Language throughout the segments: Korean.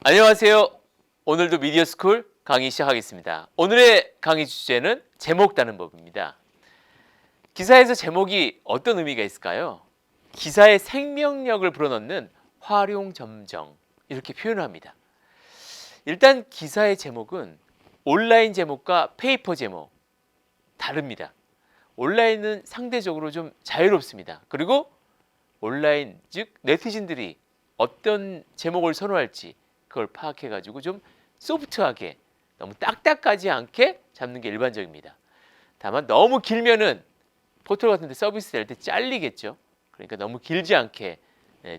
안녕하세요. 오늘도 미디어스쿨 강의 시작하겠습니다. 오늘의 강의 주제는 제목 다는 법입니다. 기사에서 제목이 어떤 의미가 있을까요? 기사의 생명력을 불어넣는 활용점정 이렇게 표현을 합니다. 일단 기사의 제목은 온라인 제목과 페이퍼 제목 다릅니다. 온라인은 상대적으로 좀 자유롭습니다. 그리고 온라인 즉 네티즌들이 어떤 제목을 선호할지 그걸 파악해가지고 좀 소프트하게 너무 딱딱하지 않게 잡는 게 일반적입니다. 다만 너무 길면은 포털 같은 데 서비스 될 때 잘리겠죠. 그러니까 너무 길지 않게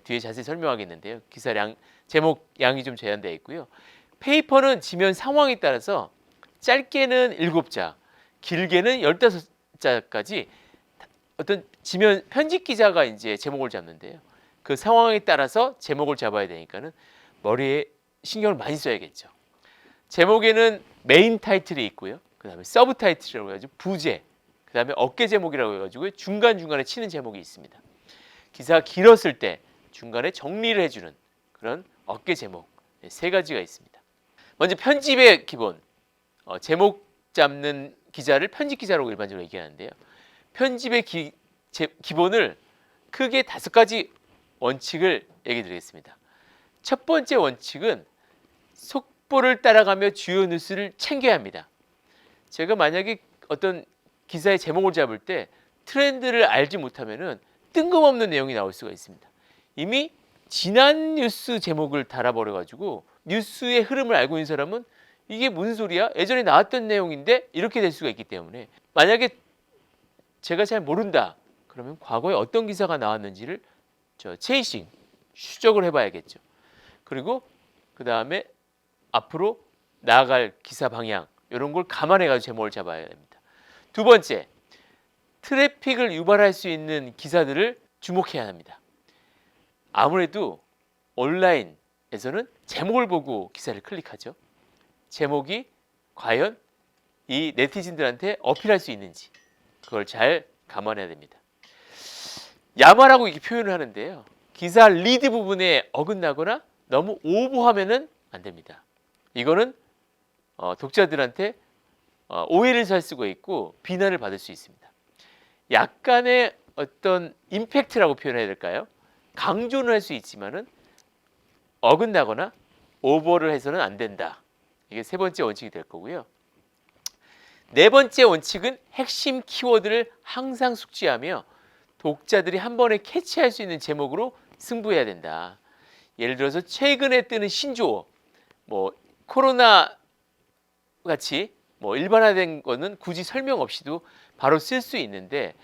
뒤에 자세히 설명하겠는데요. 기사량 제목 양이 좀 제한되어 있고요. 페이퍼는 지면 상황에 따라서 짧게는 7자, 길게는 15자까지 어떤 지면 편집 기자가 이제 제목을 잡는데요. 그 상황에 따라서 제목을 잡아야 되니까는 머리에 신경을 많이 써야겠죠. 제목에는 메인 타이틀이 있고요. 그 다음에 서브 타이틀이라고 해가지고 부제, 그 다음에 어깨 제목이라고 해가지고 중간중간에 치는 제목이 있습니다. 기사가 길었을 때 중간에 정리를 해주는 그런 어깨 제목 세 가지가 있습니다. 먼저 편집의 기본, 제목 잡는 기자를 편집 기자라고 일반적으로 얘기하는데요. 편집의 기본을 크게 5가지 원칙을 얘기 드리겠습니다. 첫 번째 원칙은 속보를 따라가며 주요 뉴스를 챙겨야 합니다. 제가 만약에 어떤 기사의 제목을 잡을 때 트렌드를 알지 못하면은 뜬금없는 내용이 나올 수가 있습니다. 이미 지난 뉴스 제목을 달아버려 가지고 뉴스의 흐름을 알고 있는 사람은 이게 무슨 소리야? 예전에 나왔던 내용인데 이렇게 될 수가 있기 때문에 만약에 제가 잘 모른다 그러면 과거에 어떤 기사가 나왔는지를 체이싱 추적을 해봐야겠죠. 그리고 그 다음에 앞으로 나아갈 기사 방향 이런 걸 감안해가지고 제목을 잡아야 됩니다. 두 번째, 트래픽을 유발할 수 있는 기사들을 주목해야 합니다. 아무래도 온라인에서는 제목을 보고 기사를 클릭하죠. 제목이 과연 이 네티즌들한테 어필할 수 있는지 그걸 잘 감안해야 됩니다. 야마라고 이렇게 표현을 하는데요. 기사 리드 부분에 어긋나거나 너무 오버하면은 안 됩니다. 이거는 독자들한테 오해를 살 수가 있고 비난을 받을 수 있습니다. 약간의 어떤 임팩트라고 표현해야 될까요? 강조는 할 수 있지만은 어긋나거나 오버를 해서는 안 된다. 이게 세 번째 원칙이 될 거고요. 네 번째 원칙은 핵심 키워드를 항상 숙지하며 독자들이 한 번에 캐치할 수 있는 제목으로 승부해야 된다. 예를 들어서 최근에 뜨는 신조어, 뭐 코로나 같이 뭐 일반화된 거는 굳이 설명 없이도 바로 쓸 수 있는데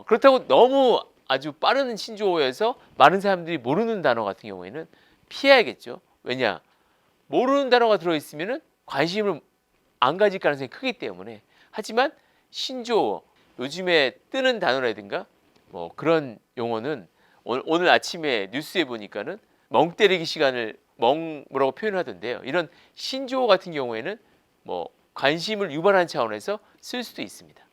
그렇다고 너무 아주 빠른 신조어여서 많은 사람들이 모르는 단어 같은 경우에는 피해야겠죠. 왜냐? 모르는 단어가 들어있으면 관심을 안 가질 가능성이 크기 때문에. 하지만 신조어, 요즘에 뜨는 단어라든가 뭐 그런 용어는 오늘 아침에 뉴스에 보니까는 멍 때리기 시간을 멍뭐라고 표현하던데요. 이런 신조어 같은 경우에는 뭐 관심을 유발하는 차원에서 쓸 수도 있습니다.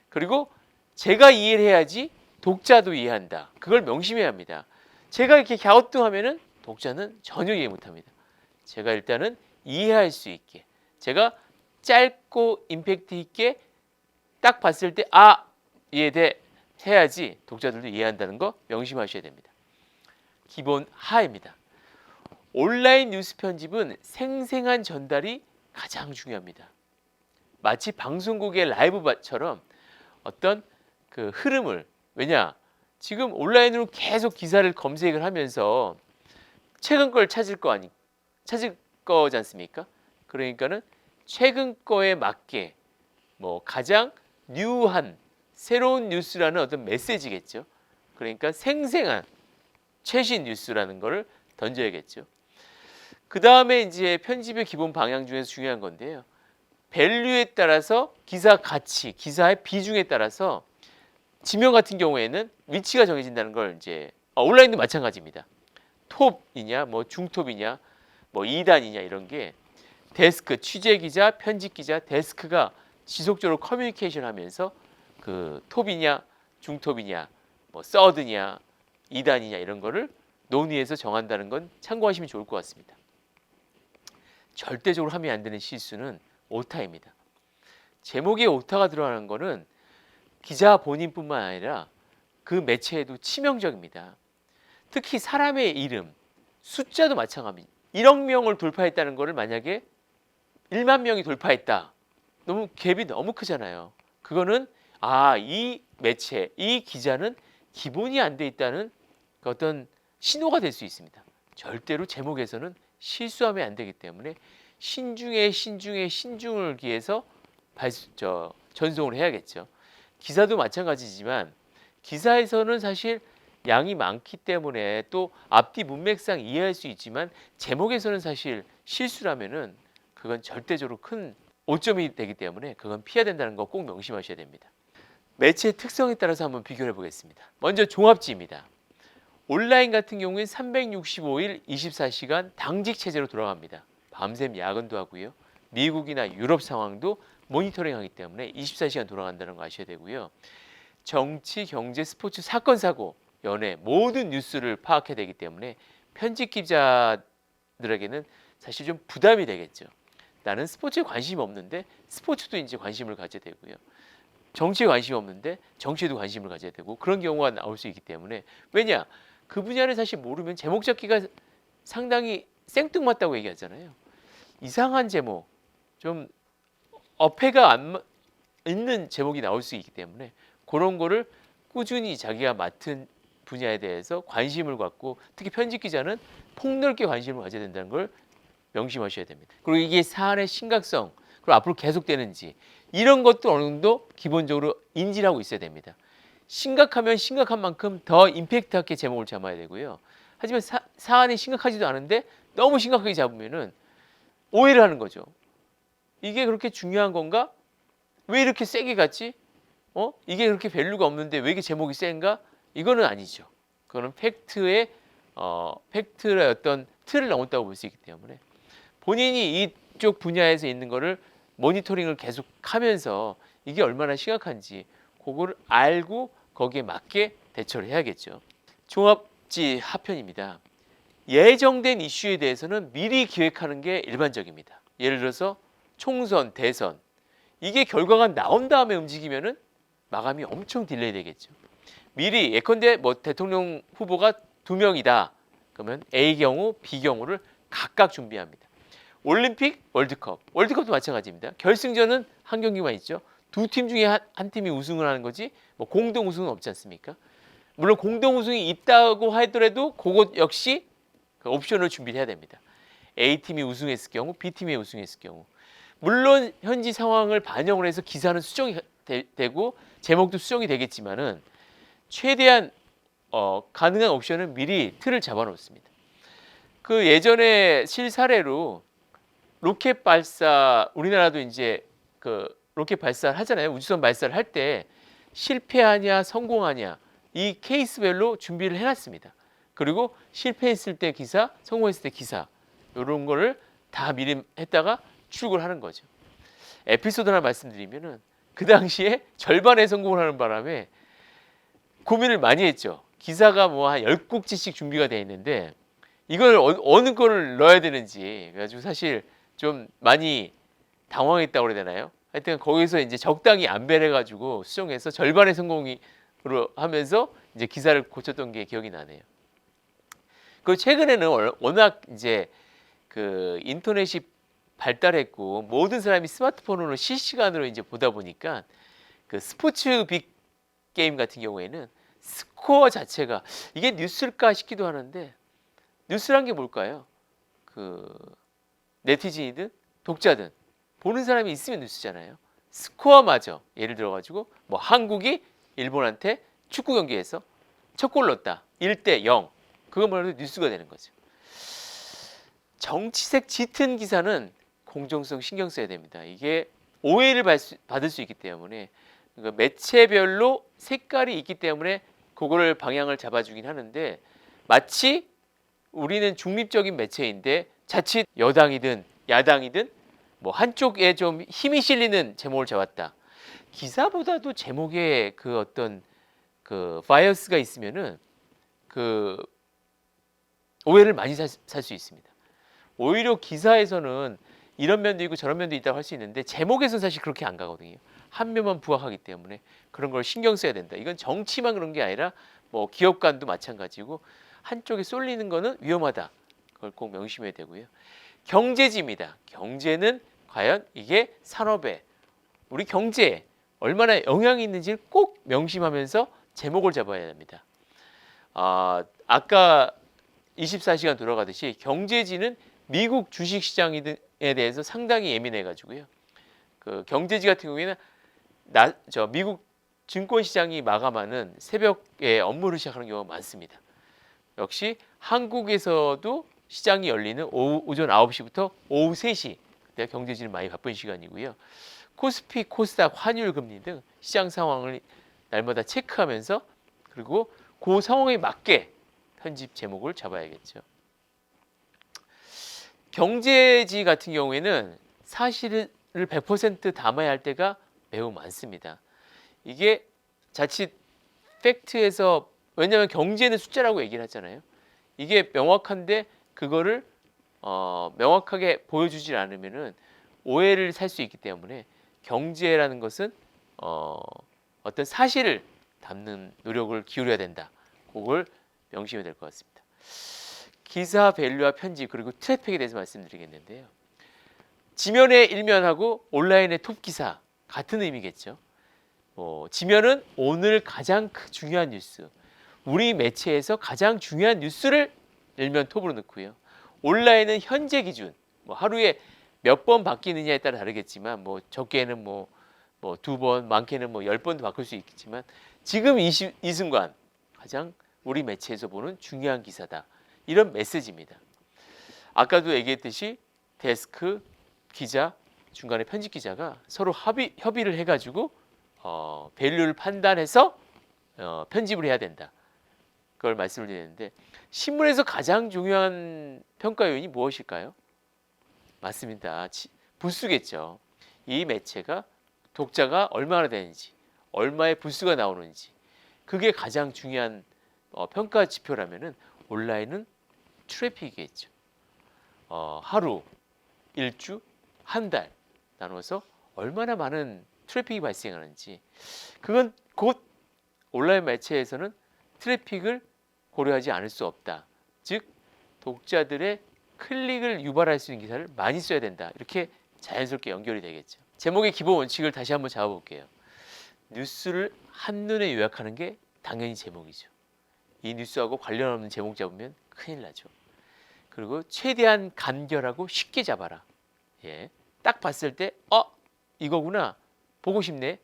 그리고 제가 이해를 해야지 독자도 이해한다. 그걸 명심해야 합니다. 제가 이렇게 갸우뚱하면은 독자는 전혀 이해 못합니다. 제가 일단은 이해할 수 있게, 제가 짧고 임팩트 있게 딱 봤을 때 이해돼 해야지 독자들도 이해한다는 거 명심하셔야 됩니다. 기본 하입니다. 온라인 뉴스 편집은 생생한 전달이 가장 중요합니다. 마치 방송국의 라이브처럼 어떤 그 흐름을, 왜냐 지금 온라인으로 계속 기사를 검색을 하면서 최근 걸 찾을 거지 않습니까? 그러니까는 최근 거에 맞게 뭐 가장 뉴한 새로운 뉴스라는 어떤 메시지겠죠. 그러니까 생생한 최신 뉴스라는 거를 던져야겠죠. 그 다음에 이제 편집의 기본 방향 중에서 중요한 건데요. 밸류에 따라서 기사 가치, 기사의 비중에 따라서 지명 같은 경우에는 위치가 정해진다는 걸 이제 온라인도 마찬가지입니다. 톱이냐, 뭐 중톱이냐, 뭐 2단이냐 이런 게 데스크, 취재 기자, 편집 기자, 데스크가 지속적으로 커뮤니케이션 하면서 그 톱이냐, 중톱이냐, 뭐 서드냐, 2단이냐 이런 거를 논의해서 정한다는 건 참고하시면 좋을 것 같습니다. 절대적으로 하면 안 되는 실수는 오타입니다. 제목에 오타가 들어가는 거는 기자 본인뿐만 아니라 그 매체에도 치명적입니다. 특히 사람의 이름, 숫자도 마찬가지입니다. 1억 명을 돌파했다는 것을 만약에 1만 명이 돌파했다. 너무 갭이 너무 크잖아요. 그거는 이 매체, 이 기자는 기본이 안 돼 있다는 어떤 신호가 될 수 있습니다. 절대로 제목에서는 실수하면 안 되기 때문에 신중을 기해서 전송을 해야겠죠. 기사도 마찬가지지만 기사에서는 사실 양이 많기 때문에 또 앞뒤 문맥상 이해할 수 있지만 제목에서는 사실 실수라면은 그건 절대적으로 큰 오점이 되기 때문에 그건 피해야 된다는 거 꼭 명심하셔야 됩니다. 매체의 특성에 따라서 한번 비교해 보겠습니다. 먼저 종합지입니다. 온라인 같은 경우엔 365일 24시간 당직 체제로 돌아갑니다. 밤샘 야근도 하고요. 미국이나 유럽 상황도 모니터링하기 때문에 24시간 돌아간다는 거 아셔야 되고요. 정치, 경제, 스포츠, 사건, 사고, 연예 모든 뉴스를 파악해야 되기 때문에 편집 기자들에게는 사실 좀 부담이 되겠죠. 나는 스포츠에 관심이 없는데 스포츠도 이제 관심을 가져야 되고요. 정치에 관심이 없는데 정치에도 관심을 가져야 되고 그런 경우가 나올 수 있기 때문에 왜냐? 그 분야를 사실 모르면 제목 잡기가 상당히 생뚱맞다고 얘기하잖아요. 이상한 제목, 좀 어폐가 안 있는 제목이 나올 수 있기 때문에 그런 거를 꾸준히 자기가 맡은 분야에 대해서 관심을 갖고 특히 편집 기자는 폭넓게 관심을 가져야 된다는 걸 명심하셔야 됩니다. 그리고 이게 사안의 심각성 그리고 앞으로 계속되는지 이런 것도 어느 정도 기본적으로 인지를 하고 있어야 됩니다. 심각하면 심각한 만큼 더 임팩트 있게 제목을 잡아야 되고요. 하지만 사안이 심각하지도 않은데 너무 심각하게 잡으면은 오해를 하는 거죠. 이게 그렇게 중요한 건가? 왜 이렇게 세게 갔지? 이게 그렇게 밸류가 없는데 왜 이게 제목이 센가? 이거는 아니죠. 그거는 팩트의 어떤 틀을 넘었다고 볼 수 있기 때문에 본인이 이쪽 분야에서 있는 거를 모니터링을 계속 하면서 이게 얼마나 심각한지 그거를 알고 거기에 맞게 대처를 해야겠죠. 종합지 하편입니다. 예정된 이슈에 대해서는 미리 기획하는 게 일반적입니다. 예를 들어서 총선, 대선 이게 결과가 나온 다음에 움직이면은 마감이 엄청 딜레이 되겠죠. 미리 예컨대 뭐 대통령 후보가 2명이다. 그러면 A 경우, B 경우를 각각 준비합니다. 올림픽, 월드컵도 마찬가지입니다. 결승전은 한 경기만 있죠. 두 팀 중에 한 팀이 우승을 하는 거지 뭐 공동 우승은 없지 않습니까? 물론 공동 우승이 있다고 하더라도 그것 역시 그 옵션을 준비를 해야 됩니다. A팀이 우승했을 경우, B팀이 우승했을 경우 물론 현지 상황을 반영을 해서 기사는 수정이 되고 제목도 수정이 되겠지만은 최대한 가능한 옵션은 미리 틀을 잡아놓습니다. 그 예전에 실사례로 로켓 발사 우리나라도 이제 그 로켓 발사를 하잖아요. 우주선 발사를 할 때 실패하냐 성공하냐 이 케이스별로 준비를 해놨습니다. 그리고 실패했을 때 기사, 성공했을 때 기사 이런 거를 다 미리 했다가 출고를 하는 거죠. 에피소드 하나 말씀드리면은 그 당시에 절반의 성공을 하는 바람에 고민을 많이 했죠. 기사가 뭐 한 10곡지씩 준비가 되어 있는데 이걸 어느 거를 넣어야 되는지 그래가지고 사실 좀 많이 당황했다고 그래야 되나요? 하여튼 거기서 이제 적당히 안배해가지고 수정해서 절반의 성공으로 하면서 이제 기사를 고쳤던 게 기억이 나네요. 그 최근에는 워낙 이제 그 인터넷이 발달했고 모든 사람이 스마트폰으로 실시간으로 이제 보다 보니까 그 스포츠 빅 게임 같은 경우에는 스코어 자체가 이게 뉴스일까 싶기도 하는데 뉴스란 게 뭘까요? 그 네티즌이든 독자든 보는 사람이 있으면 뉴스잖아요. 스코어마저 예를 들어가지고 뭐 한국이 일본한테 축구 경기에서 첫 골 넣었다. 1대0 그것만 해도 뉴스가 되는 거죠. 정치색 짙은 기사는 공정성 신경 써야 됩니다. 이게 오해를 받을 수 있기 때문에 그러니까 매체별로 색깔이 있기 때문에 그거를 방향을 잡아주긴 하는데 마치 우리는 중립적인 매체인데 자칫 여당이든 야당이든 뭐 한쪽에 좀 힘이 실리는 제목을 잡았다. 기사보다도 제목에 그 어떤 그 바이어스가 있으면은 그 오해를 많이 살 수 있습니다. 오히려 기사에서는 이런 면도 있고 저런 면도 있다고 할 수 있는데 제목에서는 사실 그렇게 안 가거든요. 한 면만 부각하기 때문에 그런 걸 신경 써야 된다. 이건 정치만 그런 게 아니라 뭐 기업 간도 마찬가지고 한쪽에 쏠리는 거는 위험하다. 그걸 꼭 명심해야 되고요. 경제지입니다. 경제는 과연 이게 산업에 우리 경제에 얼마나 영향이 있는지를 꼭 명심하면서 제목을 잡아야 됩니다. 아까 24시간 돌아가듯이 경제지는 미국 주식시장에 대해서 상당히 예민해 가지고요. 그 경제지 같은 경우에는 미국 증권시장이 마감하는 새벽에 업무를 시작하는 경우가 많습니다. 역시 한국에서도 시장이 열리는 오전 9시부터 오후 3시 그때 경제지는 많이 바쁜 시간이고요. 코스피, 코스닥, 환율 금리 등 시장 상황을 날마다 체크하면서 그리고 그 상황에 맞게 편집 제목을 잡아야겠죠. 경제지 같은 경우에는 사실을 100% 담아야 할 때가 매우 많습니다. 이게 자칫 팩트에서 왜냐하면 경제는 숫자라고 얘기를 하잖아요. 이게 명확한데 그거를 명확하게 보여주질 않으면은 오해를 살 수 있기 때문에 경제라는 것은 어떤 사실을 담는 노력을 기울여야 된다. 그걸 명심해야 될 것 같습니다. 기사 밸류와 편집 그리고 트래픽에 대해서 말씀드리겠는데요. 지면의 일면하고 온라인의 톱 기사 같은 의미겠죠. 지면은 오늘 가장 중요한 뉴스, 우리 매체에서 가장 중요한 뉴스를 일면 톱으로 넣고요. 온라인은 현재 기준, 하루에 몇 번 바뀌느냐에 따라 다르겠지만 적게는 2번, 많게는 10번도 바꿀 수 있겠지만 지금 이 순간 가장 우리 매체에서 보는 중요한 기사다. 이런 메시지입니다. 아까도 얘기했듯이 데스크, 기자, 중간에 편집 기자가 서로 협의를 해가지고 밸류를 판단해서 편집을 해야 된다. 그걸 말씀을 드리는데 신문에서 가장 중요한 평가 요인이 무엇일까요? 맞습니다. 부수겠죠. 이 매체가 독자가 얼마나 되는지, 얼마의 부수가 나오는지 그게 가장 중요한 평가 지표라면은 온라인은 트래픽이겠죠. 하루, 일주, 한 달 나눠서 얼마나 많은 트래픽이 발생하는지 그건 곧 온라인 매체에서는 트래픽을 고려하지 않을 수 없다. 즉 독자들의 클릭을 유발할 수 있는 기사를 많이 써야 된다. 이렇게 자연스럽게 연결이 되겠죠. 제목의 기본 원칙을 다시 한번 잡아볼게요. 뉴스를 한눈에 요약하는 게 당연히 제목이죠. 이 뉴스하고 관련 없는 제목 잡으면 큰일 나죠. 그리고 최대한 간결하고 쉽게 잡아라. 예, 딱 봤을 때 이거구나 보고 싶네.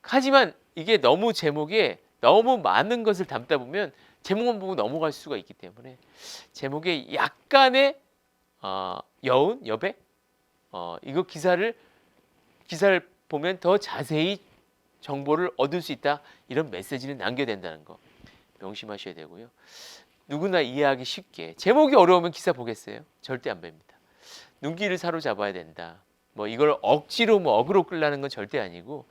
하지만 이게 너무 제목에 너무 많은 것을 담다 보면 제목만 보고 넘어갈 수가 있기 때문에 제목에 약간의 여운, 여백 이거 기사를 보면 더 자세히 정보를 얻을 수 있다. 이런 메시지는 남겨야 된다는 거 명심하셔야 되고요. 누구나 이해하기 쉽게 제목이 어려우면 기사 보겠어요? 절대 안 봅니다. 눈길을 사로잡아야 된다. 이걸 억지로 어그로 끌라는 건 절대 아니고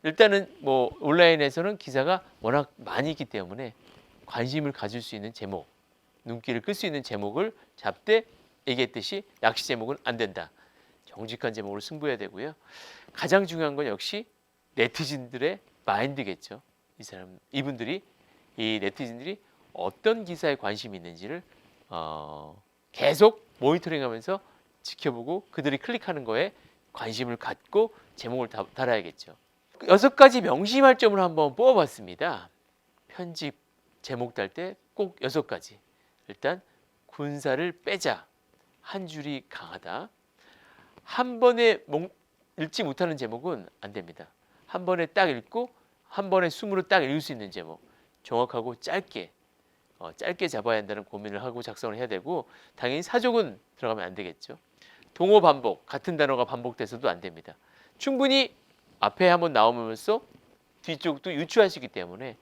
일단은 온라인에서는 기사가 워낙 많이 있기 때문에 관심을 가질 수 있는 제목, 눈길을 끌 수 있는 제목을 잡되 얘기했듯이 낚시 제목은 안 된다. 정직한 제목으로 승부해야 되고요. 가장 중요한 건 역시 네티즌들의 마인드겠죠. 이 네티즌들이 어떤 기사에 관심이 있는지를 계속 모니터링하면서 지켜보고 그들이 클릭하는 거에 관심을 갖고 제목을 달아야겠죠. 6가지 명심할 점을 한번 뽑아봤습니다. 편집 제목 달 때 꼭 6가지. 일단 군사를 빼자. 한 줄이 강하다. 한 번에 읽지 못하는 제목은 안 됩니다. 한 번에 딱 읽고 한 번에 숨으로 딱 읽을 수 있는 제목. 정확하고 짧게 잡아야 한다는 고민을 하고 작성을 해야 되고 당연히 사족은 들어가면 안 되겠죠. 동어 반복, 같은 단어가 반복돼서도 안 됩니다. 충분히 앞에 한번 나오면서 뒤쪽도 유추하시기 때문에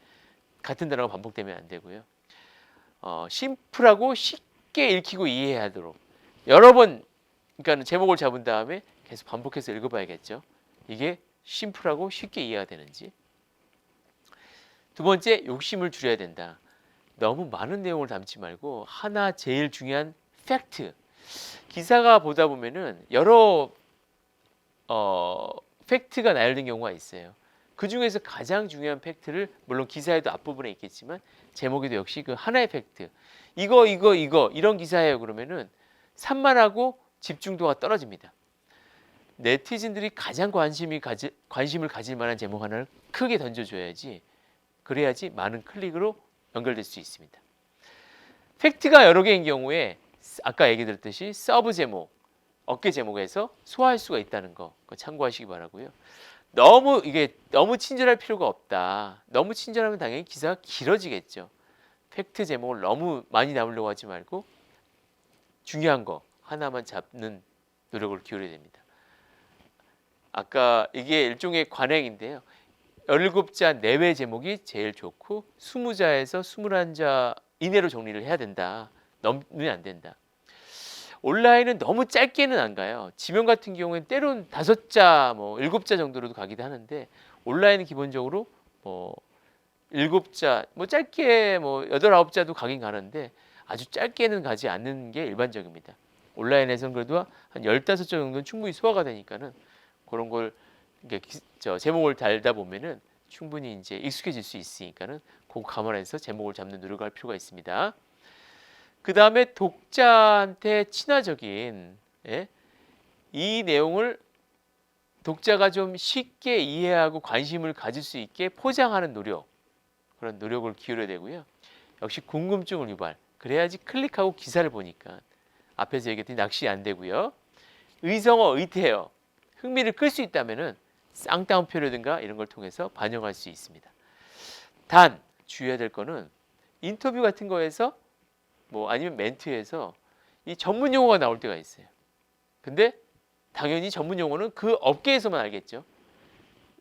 같은 단어가 반복되면 안 되고요. 심플하고 쉽게 읽히고 이해하도록 여러 번 그러니까 제목을 잡은 다음에 계속 반복해서 읽어봐야겠죠. 이게 심플하고 쉽게 이해가 되는지. 두 번째, 욕심을 줄여야 된다. 너무 많은 내용을 담지 말고 하나 제일 중요한 팩트. 기사가 보다 보면은 여러 팩트가 나열된 경우가 있어요. 그 중에서 가장 중요한 팩트를 물론 기사에도 앞부분에 있겠지만 제목에도 역시 그 하나의 팩트. 이거 이런 기사예요. 그러면은 산만하고 집중도가 떨어집니다. 네티즌들이 가장 관심을 가질 만한 제목 하나를 크게 던져줘야지. 그래야지 많은 클릭으로 연결될 수 있습니다. 팩트가 여러 개인 경우에 아까 얘기 드렸듯이 서브 제목, 어깨 제목에서 소화할 수가 있다는 거 그거 참고하시기 바라고요. 너무 친절할 필요가 없다. 너무 친절하면 당연히 기사가 길어지겠죠. 팩트 제목을 너무 많이 나오려고 하지 말고 중요한 거 하나만 잡는 노력을 기울여야 됩니다. 아까 이게 일종의 관행인데요. 17자 내외 제목이 제일 좋고 20자에서 21자 이내로 정리를 해야 된다. 넘으면 안 된다. 온라인은 너무 짧게는 안 가요. 지명 같은 경우에는 때론 5자, 7자 정도로도 가기도 하는데 온라인은 기본적으로 7자, 짧게 8, 9자도 가긴 가는데 아주 짧게는 가지 않는 게 일반적입니다. 온라인에서는 그래도 한 15자 정도는 충분히 소화가 되니까는 그런 걸 제목을 달다 보면은 충분히 이제 익숙해질 수 있으니까는 그거 감안해서 제목을 잡는 노력을 할 필요가 있습니다. 그 다음에 독자한테 친화적인 이 내용을 독자가 좀 쉽게 이해하고 관심을 가질 수 있게 포장하는 노력, 그런 노력을 기울여야 되고요. 역시 궁금증을 유발. 그래야지 클릭하고 기사를 보니까 앞에서 얘기했더니 낚시 안 되고요. 의성어, 의태어, 흥미를 끌 수 있다면은 쌍따옴표라든가 이런 걸 통해서 반영할 수 있습니다. 단 주의해야 될 거는 인터뷰 같은 거에서 아니면 멘트에서 이 전문 용어가 나올 때가 있어요. 근데 당연히 전문 용어는 그 업계에서만 알겠죠.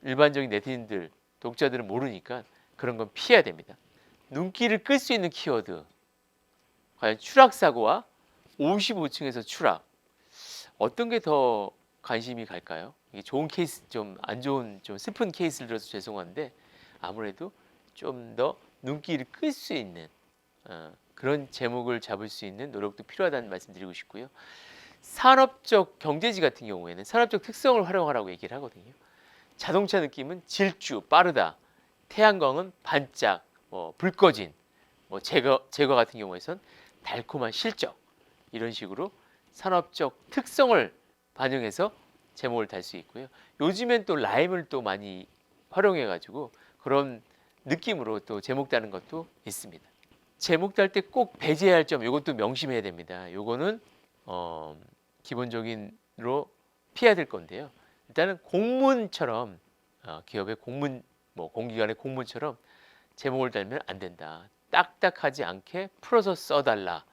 일반적인 네티즌들, 독자들은 모르니까 그런 건 피해야 됩니다. 눈길을 끌 수 있는 키워드. 과연 추락사고와 55층에서 추락. 어떤 게 더 관심이 갈까요? 이게 좋은 케이스, 좀 안 좋은, 좀 슬픈 케이스를 들어서 죄송한데 아무래도 좀 더 눈길을 끌 수 있는 그런 제목을 잡을 수 있는 노력도 필요하다는 말씀드리고 싶고요. 산업적 경제지 같은 경우에는 산업적 특성을 활용하라고 얘기를 하거든요. 자동차 느낌은 질주, 빠르다. 태양광은 반짝, 불 꺼진, 제거 같은 경우에선 달콤한 실적. 이런 식으로 산업적 특성을 반영해서 제목을 달 수 있고요. 요즘엔 또 라임을 또 많이 활용해가지고 그런 느낌으로 또 제목 다는 것도 있습니다. 제목 달 때 꼭 배제해야 할 점, 이것도 명심해야 됩니다. 요거는 기본적인로 피해야 될 건데요. 일단은 공문처럼 기업의 공문, 공기관의 공문처럼 제목을 달면 안 된다. 딱딱하지 않게 풀어서 써달라.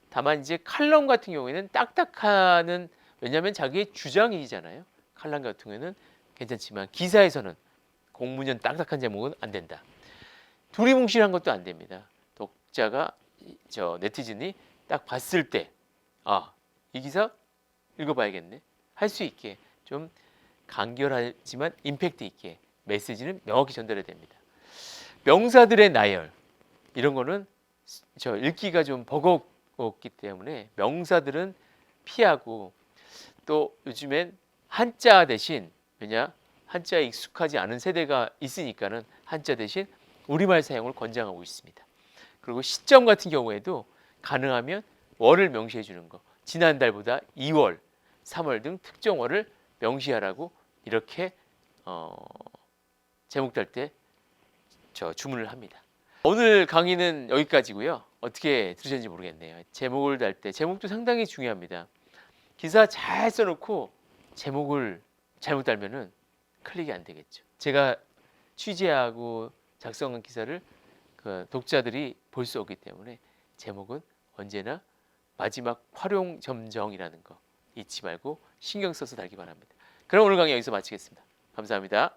다만 이제 칼럼 같은 경우에는 딱딱하는, 왜냐하면 자기의 주장이잖아요. 칼럼 같은 경우에는 괜찮지만 기사에서는 공문형 딱딱한 제목은 안 된다. 두리뭉실한 것도 안 됩니다. 독자가 네티즌이 딱 봤을 때 이 기사 읽어봐야겠네 할 수 있게 좀 간결하지만 임팩트 있게 메시지는 명확히 전달해야 됩니다. 명사들의 나열 이런 거는 읽기가 좀 버겁기 때문에 명사들은 피하고, 또 요즘엔 한자 대신, 왜냐 한자에 익숙하지 않은 세대가 있으니까는 한자 대신 우리말 사용을 권장하고 있습니다. 그리고 시점 같은 경우에도 가능하면 월을 명시해 주는 거, 지난달보다 2월, 3월 등 특정월을 명시하라고 이렇게 제목 달 때 주문을 합니다. 오늘 강의는 여기까지고요. 어떻게 들으셨는지 모르겠네요. 제목을 달 때 제목도 상당히 중요합니다. 기사 잘 써놓고 제목을 잘못 달면은 클릭이 안 되겠죠. 제가 취재하고 작성한 기사를 그 독자들이 볼 수 없기 때문에 제목은 언제나 마지막 활용 점정이라는 거 잊지 말고 신경 써서 달기 바랍니다. 그럼 오늘 강의 여기서 마치겠습니다. 감사합니다.